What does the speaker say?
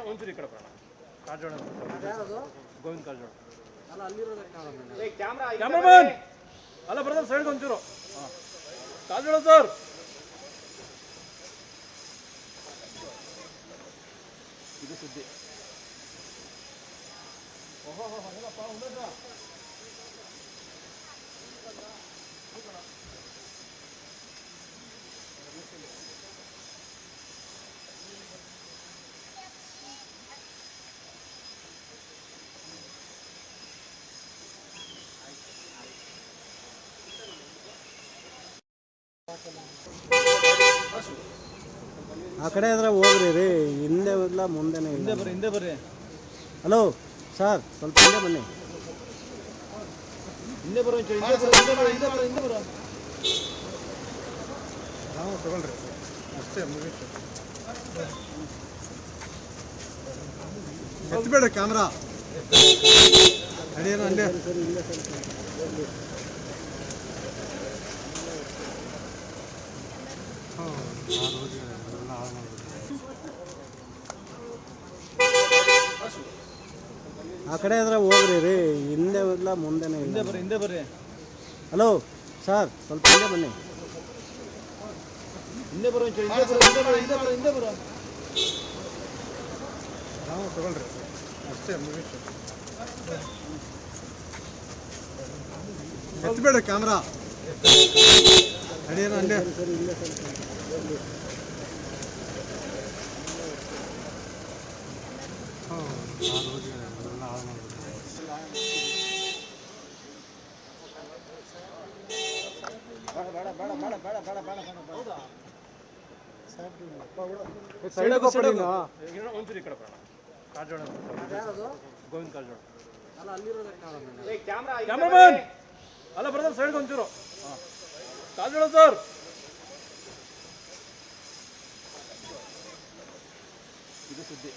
ಒಂಚೂರು ಈ ಕಡೆ ಬರೋಣ. ಕಾರಜೋಳ ಗೋವಿಂದ ಕಾರಜೋಳ ಕ್ಯಾಮ್ರಾಮನ್ ಅಲ್ಲ ಬ್ರದರ್ ಸೈಡ್ಗೆ ಒಂಚೂರು. ಕಾರಜೋಳ ಸರ್ ಇದು ಸುದ್ದಿ. ಆ ಕಡೆ ಆದರೆ ಹೋಗ್ರಿ ರೀ, ಹಿಂದೆ ಇಲ್ಲ ಮುಂದೆನೇ ಇಲ್ಲ. ಹಿಂದೆ ಬರ್ರಿ. ಹಲೋ ಸರ್, ಸ್ವಲ್ಪ ಹಿಂದೆ ಬನ್ನಿ. ಹಿಂದೆ ಬರೋ ನಾವು ತಗೊಳ್ರಿ ಅಷ್ಟೇ ಮುಗೀತು. ಎತ್ತಬೇಡ ಕ್ಯಾಮ್ರಾ ಅಡಿಯೇನು ಅಲ್ಲೇ. ಆ ಕಡೆ ಆದರೆ ಹೋಗ್ರಿ ರೀ, ಹಿಂದೆ ಇಲ್ಲ ಮುಂದೆನೇ ಇಲ್ಲ. ಹಿಂದೆ ಬರ್ರಿ. ಹಲೋ ಸರ್, ಸ್ವಲ್ಪ ಹಿಂದೆ ಬನ್ನಿ. ಹಿಂದೆ ಬರೋ ನಾವು ತಗೊಳ್ರಿ ಅಷ್ಟೇ ಮುಗೀತು. ಎತ್ತಬೇಡ ಕ್ಯಾಮ್ರಾ ಅಡಿಯೇನು ಅಲ್ಲೇ. ಒಂಚೂರು ಈ ಕಡೆ ಬರೋಣ. ಕಾರಜೋಳ ಗೋವಿಂದ ಕಾರಜೋಳ ಕ್ಯಾಮ್ರಾಮನ್ ಅಲ್ಲ ಬ್ರದರ್ ಸೈಡ್ಗೆ ಒಂಚೂರು. ಕಾರಜೋಳ ಸರ್ ಇದು ಸುದ್ದಿ.